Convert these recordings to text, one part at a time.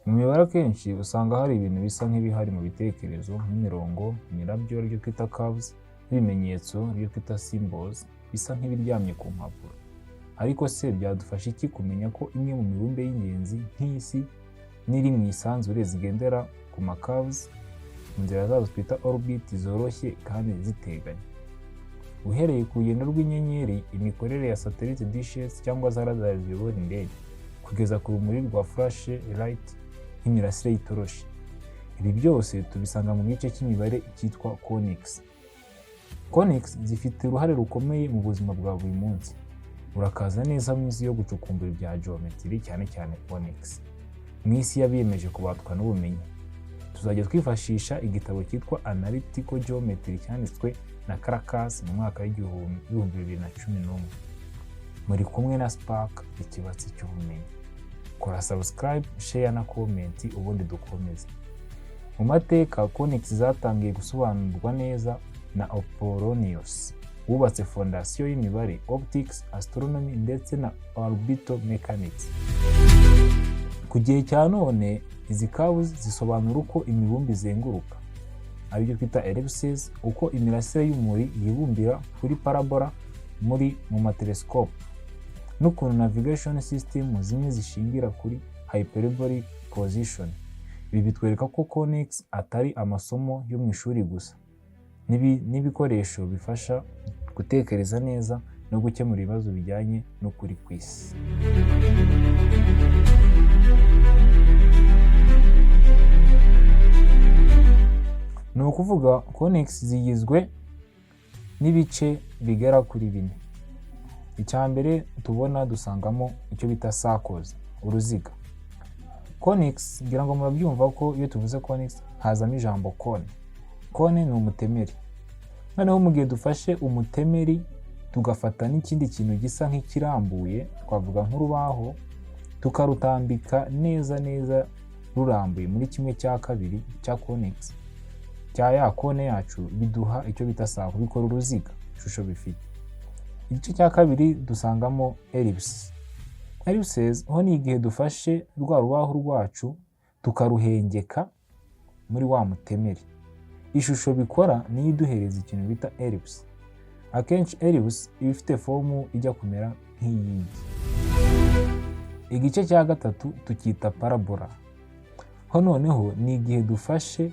Mu mibare akenshi usanga hari ibintu bisa nk'ibihari mu bitekerezo nk'imirongo, imirabyo aribyo twita curves, n'ibimenyetso aribyo twita symbols bisa nk'ibiryamye ku mpapuro. Ariko se byadufasha iki kumenya ko imwe mu mibumbe y'ingenzi nk'isi n'iri mu isanzure zigendera ku ma curves mu nzira zazo twita orbit zoroshye kandi ziteganye? Uhereye ku rugendo rw'inyenyeri, imikorere ya satellite dishes cyangwa za radar ziyobora indege, kugeza ku rumuri rwa flash light nk'imirasire y'itoroshi. Ibi byose tubisanga mu gice cy'imibare cyitwa conics. Conics zifite uruhare rukomeye mu buzima bwa buri munsi. Urakaza neza mu isi yo gucukumbura ibya geometry, cyane cyane conics. Mu isi yabiyemeje kubatwa n'ubumenyi, tuzajya twifashisha igitabo cyitwa Analytical Geometry cyanditswe na Caracas mu mwaka w'igihumbi 2011. Muri kumwe na Spark, ikibatsi cy'ubumenyi. Kora subscribe, share na comment ubundi dukomeze. Mu mateka, conics zatangiye gusobanurwa neza na Apollonius, wubatse fondasiyo y'imibare, optics, astronomy ndetse na orbital mechanics. Ku gihe cya none, izi curves zisobanura uko imibumbe izenguruka, aribyo twita ellipses, uko imirasire y'umuri yibumbira kuri parabola mu matelescope, n'ukuntu navigation system zimwe zishingira kuri hyperbolic position. Ibi bitwereka ko conics atari amasomo yo mu ishuri gusa, n'ibikoresho bifasha gutekereza neza no gukemura ibibazo bijyanye n'ukuri kw'isi. Ni ukuvuga conics zigizwe n'ibice bigera kuri 4. Icya mbere tubona dusangamo icyo bita circles, uruziga. Conics, ngira ngo murabyumva ko iyo tuvuze conics hazamo ijambo cone. Cone ni umutemeri. Noneho mu gihe dufashe umutemeri tugafata n'ikindi kintu gisa nk'ikirambuye, twavuga nk'urubaho, tukarutambika neza rurambuye muri 1/2 cya conics cya ya cone yacu, biduha icyo bita circle, bikora uruziga ishusho bifite. Igice cya kabiri dusangamo ellipse. Ellipses ho ni igihe dufashe rwa rubaho rwacu tukaruhengeka muri wa mutemeri. Ishusho bikora ni iduhereza ikintu bita ellipse. Akenshi ellipse iba ifite fomu ijya kumera nk'iyigi. Igice cya gatatu tukita parabola. Ho noneho ni igihe dufashe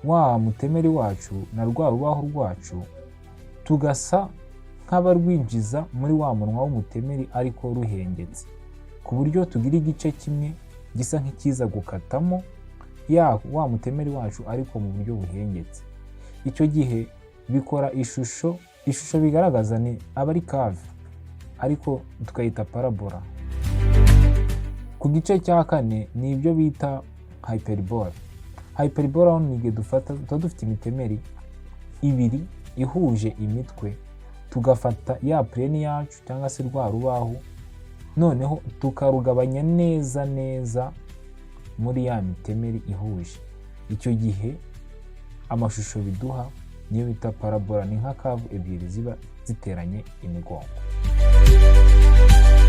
wa mutemeri wacu na rwa rubaho rwacu tugasa nk'abarwinjiza muri wa munwa w'umutemeri ariko ruhengetse, ku buryo tugira igice kimwe gisa nk'ikiza gukatamo wa mutemeri wacu ariko mu buryo buhengetse. Icyo gihe bikora ishusho bigaragaza ni abari curve, ariko tukayita parabola. Ku gice cya kane ni ibyo bita hyperbola. Hyperbola ni igihe dufite imitemeri ibiri ihuje imitwe, tugafata ya plane yacu cyangwa se rwa rubaho, noneho tukarugabanya neza muri ya mitemeri ihuje. Icyo gihe amashusho biduha niyo bita parabola, ni nka curve ebyiri ziba ziteranye imigongo.